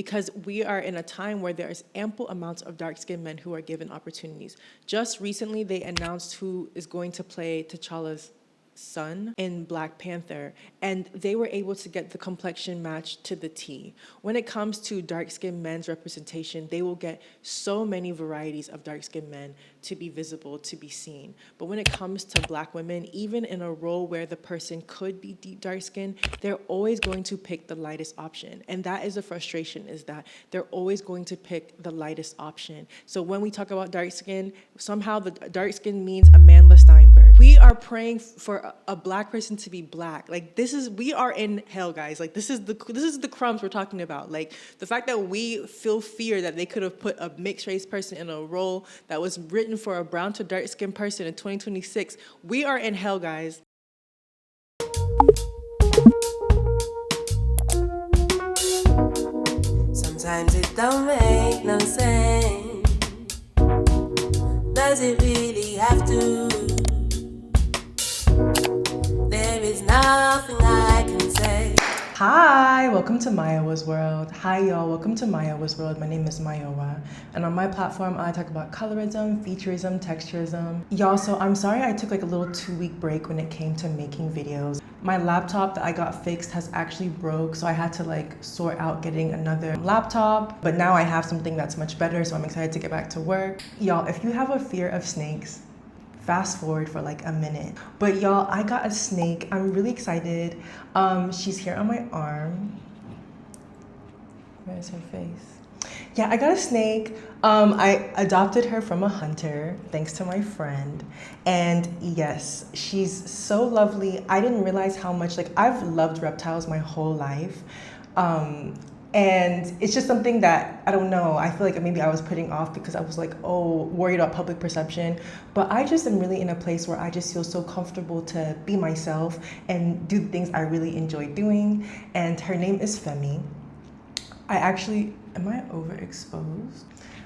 because we are in a time where there's ample amounts of dark-skinned men who are given opportunities. Just recently, they announced who is going to play T'Challa's son in Black Panther, and they were able to get the complexion match to the T. When it comes to dark-skinned men's representation, they will get so many varieties of dark-skinned men to be visible, to be seen. But when it comes to Black women, even in a role where the person could be deep dark-skinned, they're always going to pick the lightest option. And that is the frustration, is that they're always going to pick the lightest option. So when we talk about dark skin, somehow the dark skin means Amanda Steinberg. We are praying for a Black person to be Black. Like, we are in hell, guys. Like, this is the crumbs we're talking about. Like, the fact that we feel fear that they could have put a mixed race person in a role that was written for a brown to dark skinned person in 2026. We are in hell, guys. Sometimes it don't make no sense. Does it really have to? There is nothing I can say. Hi, welcome to Mayowa's World. Hi, y'all. Welcome to Mayowa's World. My name is Mayowa, and on my platform, I talk about colorism, featureism, texturism. Y'all, so I'm sorry I took like a little 2-week break when it came to making videos. My laptop that I got fixed has actually broke, so I had to like sort out getting another laptop, but now I have something that's much better, so I'm excited to get back to work. Y'all, if you have a fear of snakes, fast forward for like a minute. But y'all, I got a snake. I'm really excited. She's here on my arm. Where's her face? Yeah, I got a snake. I adopted her from a hunter, thanks to my friend. And yes, she's so lovely. I didn't realize how much, like, I've loved reptiles my whole life. And it's just something that, I don't know, I feel like maybe I was putting off because I was like, oh, worried about public perception. But I just am really in a place where I just feel so comfortable to be myself and do the things I really enjoy doing. And her name is Femi. Am I overexposed?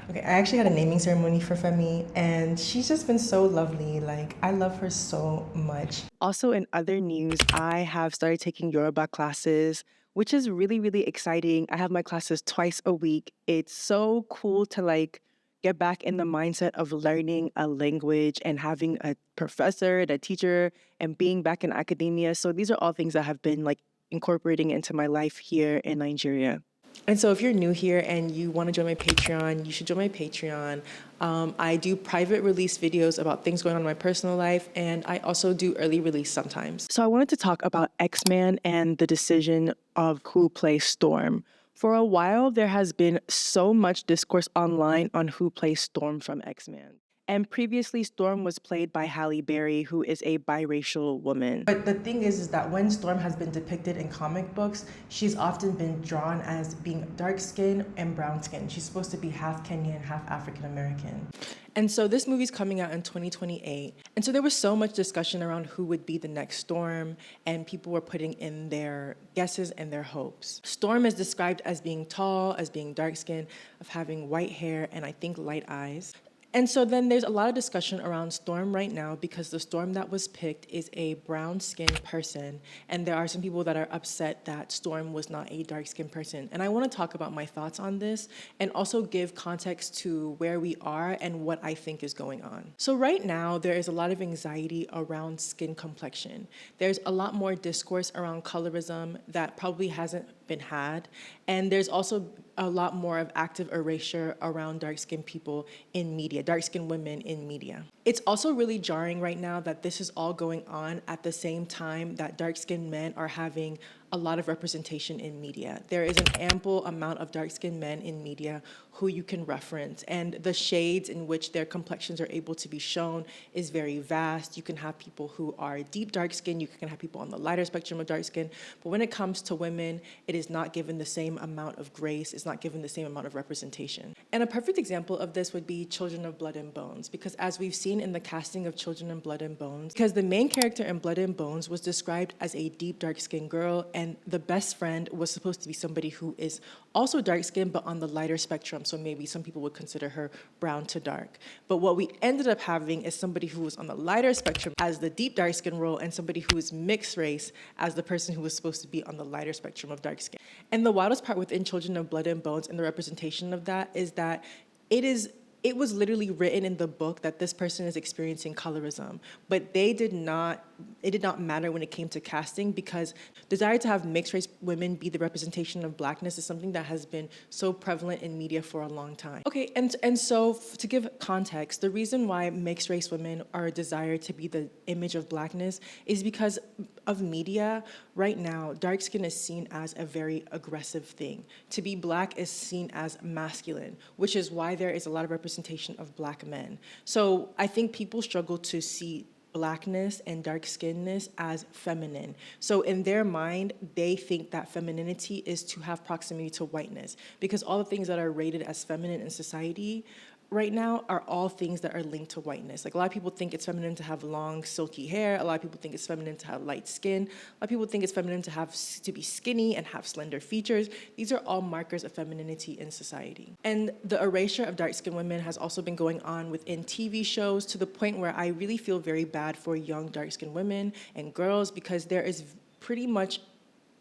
Okay, I actually had a naming ceremony for Femi, and she's just been so lovely. Like, I love her so much. Also, in other news, I have started taking Yoruba classes, which is really, really exciting. I have my classes twice a week. It's so cool to like get back in the mindset of learning a language and having a professor and a teacher and being back in academia. So these are all things that have been like incorporating into my life here in Nigeria. And so if you're new here and you want to join my Patreon, you should join my Patreon. I do private release videos about things going on in my personal life, and I also do early release sometimes. So I wanted to talk about X-Man and the decision of who plays Storm. For a while, there has been so much discourse online on who plays Storm from X-Man. And previously, Storm was played by Halle Berry, who is a biracial woman. But the thing is that when Storm has been depicted in comic books, she's often been drawn as being dark-skinned and brown-skinned. She's supposed to be half Kenyan, half African-American. And so this movie's coming out in 2028. And so there was so much discussion around who would be the next Storm, and people were putting in their guesses and their hopes. Storm is described as being tall, as being dark-skinned, of having white hair, and I think light eyes. And so then there's a lot of discussion around Storm right now because the Storm that was picked is a brown-skinned person, and there are some people that are upset that Storm was not a dark-skinned person. And I want to talk about my thoughts on this and also give context to where we are and what I think is going on. So right now, there is a lot of anxiety around skin complexion. There's a lot more discourse around colorism that probably hasn't been had, and there's also a lot more of active erasure around dark-skinned people in media, dark-skinned women in media. It's also really jarring right now that this is all going on at the same time that dark-skinned men are having a lot of representation in media. There is an ample amount of dark-skinned men in media who you can reference, and the shades in which their complexions are able to be shown is very vast. You can have people who are deep dark skin, you can have people on the lighter spectrum of dark skin, but when it comes to women, it is not given the same amount of grace, it's not given the same amount of representation. And a perfect example of this would be Children of Blood and Bones, because as we've seen in the casting of Children of Blood and Bones, because the main character in Blood and Bones was described as a deep dark skinned girl, and and the best friend was supposed to be somebody who is also dark-skinned, but on the lighter spectrum. So maybe some people would consider her brown to dark. But what we ended up having is somebody who was on the lighter spectrum as the deep dark skin role, and somebody who is mixed race as the person who was supposed to be on the lighter spectrum of dark skin. And the wildest part within Children of Blood and Bones and the representation of that is that it was literally written in the book that this person is experiencing colorism, but it did not matter when it came to casting, because desire to have mixed race women be the representation of blackness is something that has been so prevalent in media for a long time. Okay, and so to give context, the reason why mixed race women are desired to be the image of blackness is because of media. Right now, dark skin is seen as a very aggressive thing. To be black is seen as masculine, which is why there is a lot of representation of black men. So I think people struggle to see blackness and dark-skinnedness as feminine. So in their mind, they think that femininity is to have proximity to whiteness, because all the things that are rated as feminine in society right now are all things that are linked to whiteness. Like, a lot of people think it's feminine to have long, silky hair. A lot of people think it's feminine to have light skin. A lot of people think it's feminine to be skinny and have slender features. These are all markers of femininity in society. And the erasure of dark-skinned women has also been going on within TV shows, to the point where I really feel very bad for young dark-skinned women and girls, because there is pretty much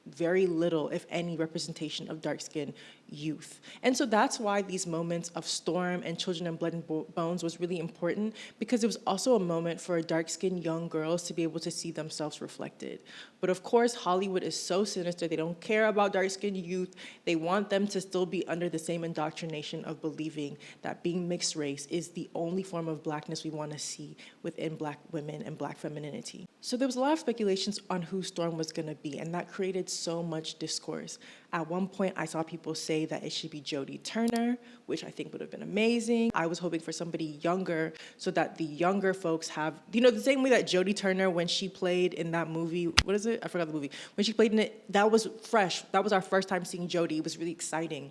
very little, if any, representation of dark-skinned youth. And so that's why these moments of Storm and Children of Blood and Bones was really important, because it was also a moment for dark-skinned young girls to be able to see themselves reflected. But of course, Hollywood is so sinister. They don't care about dark-skinned youth. They want them to still be under the same indoctrination of believing that being mixed race is the only form of blackness we want to see within black women and black femininity. So there was a lot of speculations on who Storm was going to be, and that created so much discourse. At one point, I saw people say that it should be Jodie Turner, which I think would have been amazing. I was hoping for somebody younger, so that the younger folks have, the same way that Jodie Turner, when she played in that movie, what is it? I forgot the movie. When she played in it, that was fresh. That was our first time seeing Jodie. It was really exciting.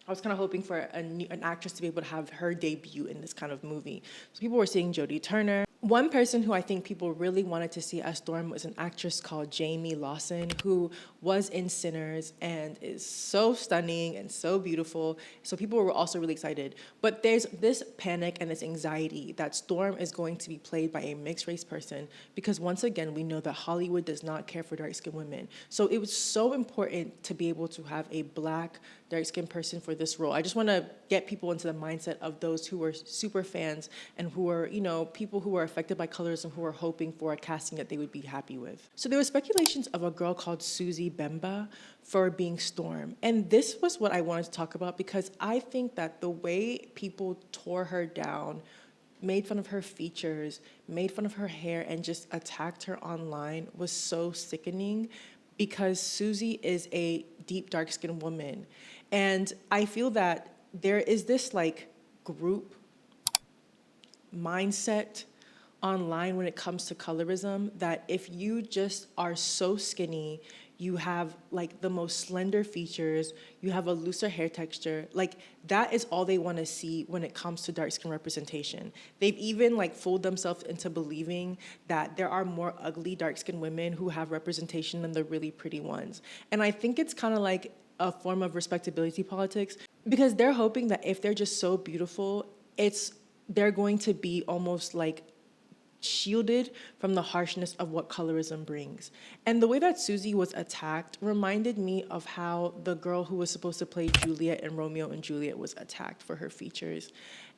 I was kind of hoping for an actress to be able to have her debut in this kind of movie. So people were seeing Jodie Turner. One person who I think people really wanted to see as Storm was an actress called Jamie Lawson, who was in Sinners and is so stunning and so beautiful. So people were also really excited. But there's this panic and this anxiety that Storm is going to be played by a mixed race person, because once again, we know that Hollywood does not care for dark-skinned women. So it was so important to be able to have a black dark-skinned person for this role. I just want to get people into the mindset of those who were super fans and who were, people who were affected by colorism, who were hoping for a casting that they would be happy with. So there were speculations of a girl called Susie Bemba for being Storm. And this was what I wanted to talk about, because I think that the way people tore her down, made fun of her features, made fun of her hair, and just attacked her online was so sickening, because Susie is a deep, dark-skinned woman. And I feel that there is this group mindset online when it comes to colorism, that if you just are so skinny, you have the most slender features, you have a looser hair texture, that is all they want to see when it comes to dark skin representation. They've even fooled themselves into believing that there are more ugly dark skinned women who have representation than the really pretty ones. And I think it's kind of like a form of respectability politics, because they're hoping that if they're just so beautiful, they're going to be almost shielded from the harshness of what colorism brings. And the way that Susie was attacked reminded me of how the girl who was supposed to play Juliet in Romeo and Juliet was attacked for her features.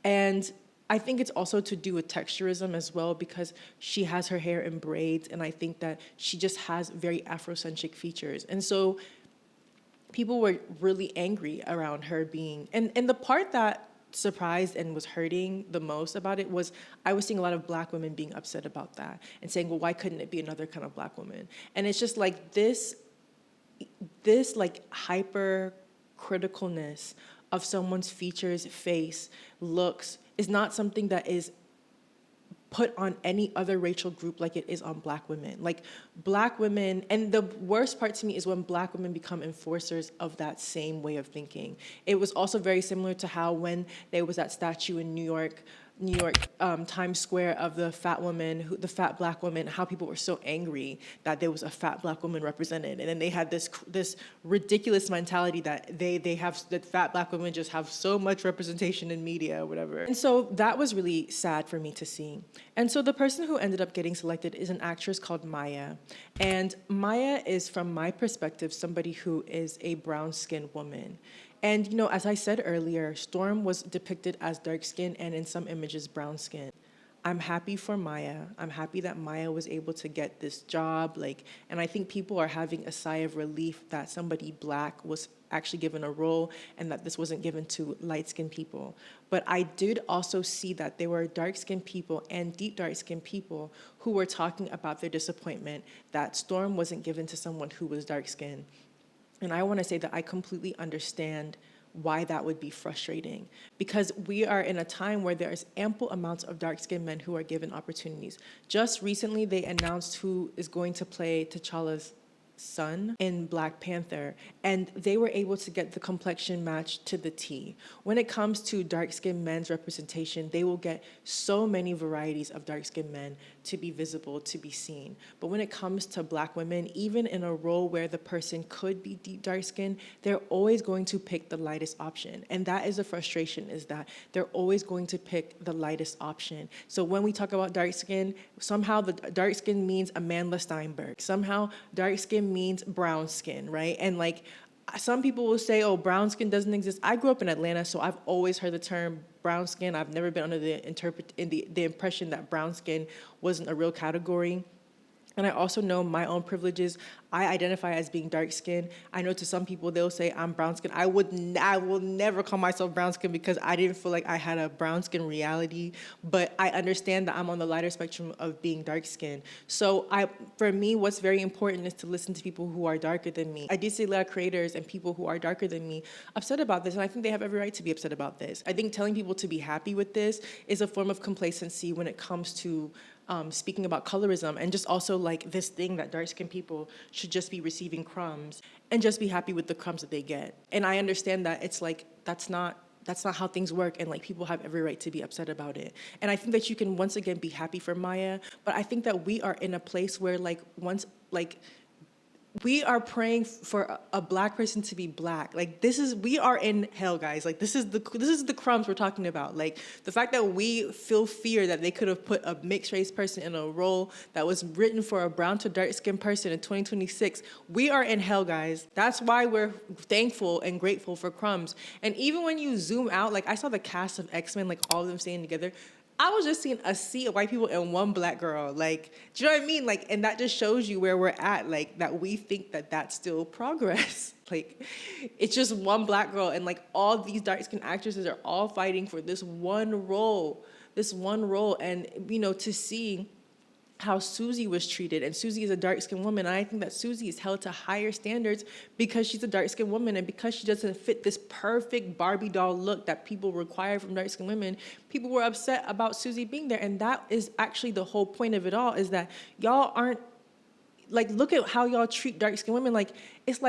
And I think it's also to do with texturism as well, because she has her hair in braids, and I think that she just has very Afrocentric features. And so people were really angry around her being, and the part that surprised and was hurting the most about it was I was seeing a lot of black women being upset about that and saying, well, why couldn't it be another kind of black woman? And it's just this hyper criticalness of someone's features, face, looks is not something that is put on any other racial group like it is on black women. Black women, and the worst part to me is when black women become enforcers of that same way of thinking. It was also very similar to how when there was that statue in New York New York Times Square of the fat woman, the fat black woman, how people were so angry that there was a fat black woman represented, and then they had this ridiculous mentality that they have that fat black women just have so much representation in media or whatever. And so that was really sad for me to see. And so the person who ended up getting selected is an actress called Maya, and Maya is, from my perspective, somebody who is a brown-skinned woman. And, as I said earlier, Storm was depicted as dark-skinned and in some images brown-skinned. I'm happy for Maya. I'm happy that Maya was able to get this job. And I think people are having a sigh of relief that somebody black was actually given a role and that this wasn't given to light-skinned people. But I did also see that there were dark-skinned people and deep dark-skinned people who were talking about their disappointment that Storm wasn't given to someone who was dark-skinned. And I want to say that I completely understand why that would be frustrating, because we are in a time where there's ample amounts of dark-skinned men who are given opportunities. Just recently, they announced who is going to play T'Challa's son in Black Panther, and they were able to get the complexion match to the T. When it comes to dark-skinned men's representation, they will get so many varieties of dark-skinned men to be visible, to be seen. But when it comes to black women, even in a role where the person could be deep dark-skinned, they're always going to pick the lightest option. And that is a frustration, is that they're always going to pick the lightest option. So when we talk about dark skin, somehow the dark skin means Amanda Steinberg. Somehow dark skin means brown skin, right? And some people will say, oh, brown skin doesn't exist. I grew up in Atlanta, so I've always heard the term brown skin. I've never been under the impression that brown skin wasn't a real category. And I also know my own privileges. I identify as being dark-skinned. I know to some people, they'll say I'm brown-skinned. I will never call myself brown-skinned because I didn't feel like I had a brown-skin reality. But I understand that I'm on the lighter spectrum of being dark-skinned. So for me, what's very important is to listen to people who are darker than me. I did see a lot of creators and people who are darker than me upset about this, and I think they have every right to be upset about this. I think telling people to be happy with this is a form of complacency when it comes to speaking about colorism, and just also this thing that dark-skinned people should just be receiving crumbs and just be happy with the crumbs that they get. And I understand that it's that's not how things work, and people have every right to be upset about it. And I think that you can once again be happy for Maya, but I think that we are in a place where we are praying for a black person to be black. We are in hell, guys. This is the crumbs we're talking about. The fact that we feel fear that they could have put a mixed race person in a role that was written for a brown to dark skinned person in 2026. We are in hell, guys. That's why we're thankful and grateful for crumbs. And even when you zoom out, I saw the cast of X-Men, all of them staying together. I was just seeing a sea of white people and one black girl. Do you know what I mean? And that just shows you where we're at, that we think that that's still progress. It's just one black girl, and all these dark-skinned actresses are all fighting for this one role. And, to see how Susie was treated, and Susie is a dark-skinned woman, and I think that Susie is held to higher standards because she's a dark-skinned woman, and because she doesn't fit this perfect Barbie doll look that people require from dark-skinned women. People were upset about Susie being there, and that is actually the whole point of it all, is that y'all aren't, look at how y'all treat dark-skinned women. It's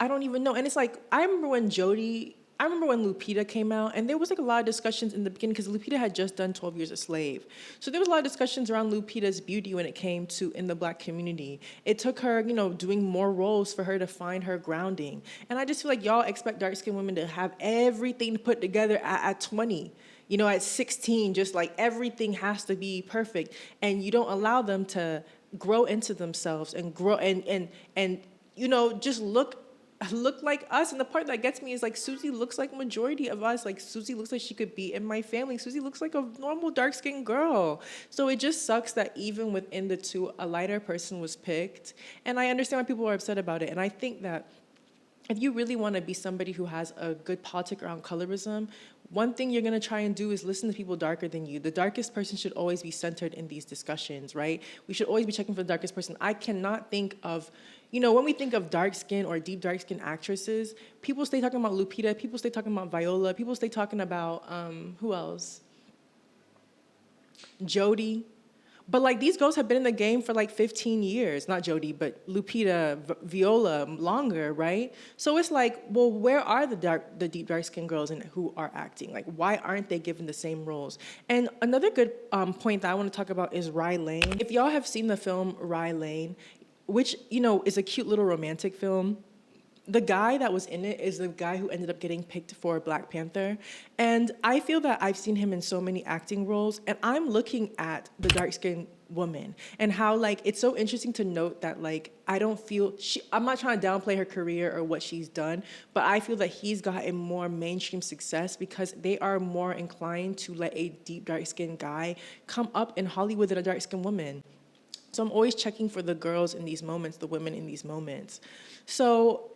I don't even know. And it's I remember when Lupita came out, and there was a lot of discussions in the beginning because Lupita had just done 12 Years a Slave. So there was a lot of discussions around Lupita's beauty when it came to in the black community. It took her, doing more roles for her to find her grounding. And I just feel y'all expect dark-skinned women to have everything put together at 20. At 16, just everything has to be perfect. And you don't allow them to grow into themselves and grow and just look like us. And the part that gets me is Susie looks like majority of us. Susie looks like she could be in my family. Susie looks like a normal dark-skinned girl. So it just sucks that even within the two, a lighter person was picked. And I understand why people are upset about it. And I think that if you really want to be somebody who has a good politic around colorism, one thing you're going to try and do is listen to people darker than you. The darkest person should always be centered in these discussions, right? We should always be checking for the darkest person. I cannot think of, when we think of dark skin or deep dark skin actresses, people stay talking about Lupita, people stay talking about Viola, people stay talking about, who else? Jodie. But like these girls have been in the game for like 15 years, not Jodie, but Lupita, Viola, longer, right? So it's like, well, where are the deep dark skinned girls and who are acting? Like, why aren't they given the same roles? And another good point that I want to talk about is Rye Lane. If y'all have seen the film Rye Lane, which is a cute little romantic film, the guy that was in it is the guy who ended up getting picked for Black Panther. And I feel that I've seen him in so many acting roles, and I'm looking at the dark-skinned woman and how like it's so interesting to note that like I don't feel I'm not trying to downplay her career or what she's done, but I feel that he's gotten more mainstream success because they are more inclined to let a deep dark-skinned guy come up in Hollywood than a dark-skinned woman. So I'm always checking for the girls in these moments, the women in these moments. So,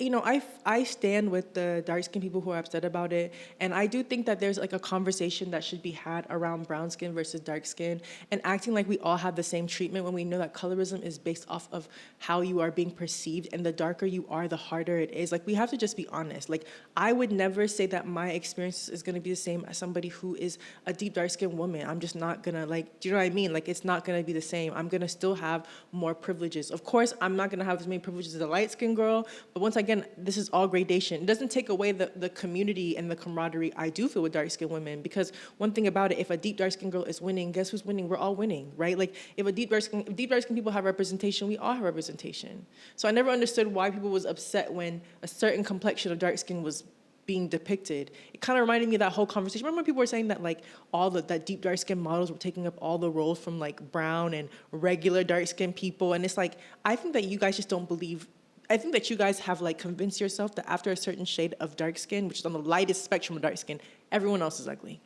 I stand with the dark-skinned people who are upset about it. And I do think that there's like a conversation that should be had around brown skin versus dark skin and acting like we all have the same treatment when we know that colorism is based off of how you are being perceived. And the darker you are, the harder it is. Like, we have to just be honest. Like, I would never say that my experience is going to be the same as somebody who is a deep dark-skinned woman. I'm just not going to, like, do you know what I mean? Like, it's not going to be the same. I'm going to still have more privileges. Of course, I'm not going to have as many privileges as a light-skinned girl, but once again, this is all gradation. It doesn't take away the community and the camaraderie I do feel with dark-skinned women, because one thing about it, if a deep dark-skinned girl is winning, guess who's winning? We're all winning, right? Like, if deep dark-skinned people have representation, we all have representation. So I never understood why people was upset when a certain complexion of dark skin was being depicted. It kind of reminded me of that whole conversation. Remember when people were saying that like that deep dark skin models were taking up all the roles from like brown and regular dark skin people, and it's like, I think that you guys just don't believe. I think that you guys have like convinced yourself that after a certain shade of dark skin, which is on the lightest spectrum of dark skin, everyone else is ugly.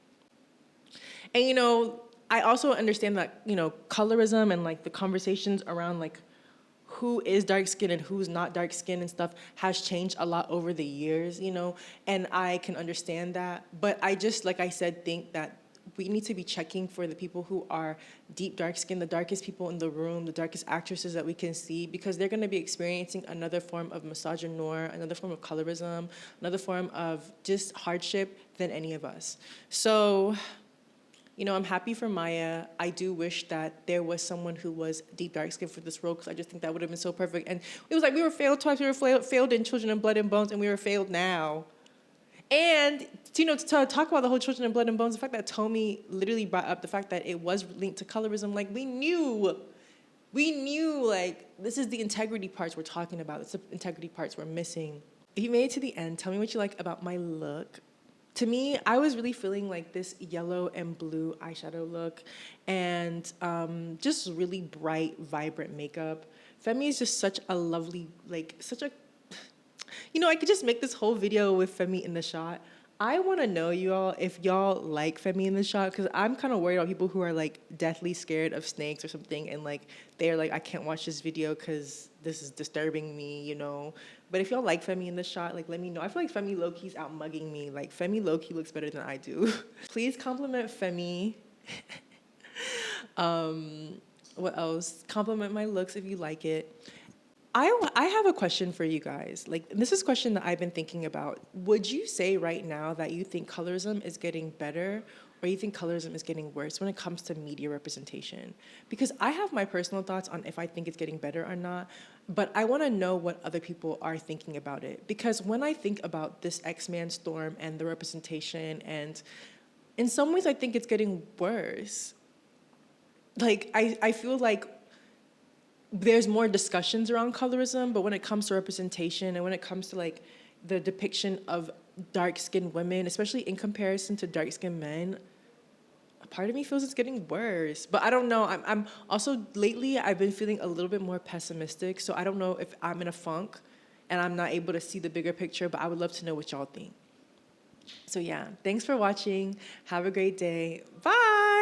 And I also understand that colorism and like the conversations around like who is dark skinned and who's not dark skinned and stuff has changed a lot over the years, and I can understand that. But I just, like I said, think that we need to be checking for the people who are deep dark skinned, the darkest people in the room, the darkest actresses that we can see, because they're going to be experiencing another form of misogynoir, another form of colorism, another form of just hardship than any of us. So, I'm happy for Maya. I do wish that there was someone who was deep dark skin for this role, because I just think that would have been so perfect. And it was like we were failed twice. We were failed in Children in Blood and Bones, and we were failed now. And to talk about the whole Children in Blood and Bones, the fact that Tommy literally brought up the fact that it was linked to colorism, like we knew like this is the integrity parts we're talking about. It's the integrity parts we're missing. If you made it to the end, tell me what you like about my look. To me, I was really feeling like this yellow and blue eyeshadow look, and just really bright, vibrant makeup. Femi is just such a lovely, I could just make this whole video with Femi in the shot. I want to know, you all, if y'all like Femi in the shot, because I'm kind of worried about people who are like deathly scared of snakes or something, and like they're like, I can't watch this video because this is disturbing me, But if y'all like Femi in the shot, like let me know. I feel like Femi low-key's out mugging me. Like Femi low-key looks better than I do. Please compliment Femi. What else? Compliment my looks if you like it. I have a question for you guys. Like, this is a question that I've been thinking about. Would you say right now that you think colorism is getting better, or you think colorism is getting worse when it comes to media representation? Because I have my personal thoughts on if I think it's getting better or not, but I want to know what other people are thinking about it. Because when I think about this X-Man storm and the representation, and in some ways I think it's getting worse. Like, I feel like there's more discussions around colorism, but when it comes to representation and when it comes to like the depiction of dark-skinned women, especially in comparison to dark-skinned men, a part of me feels it's getting worse. But I don't know. I'm also, lately I've been feeling a little bit more pessimistic, so I don't know if I'm in a funk and I'm not able to see the bigger picture, but I would love to know what y'all think. So yeah, thanks for watching. Have a great day. Bye.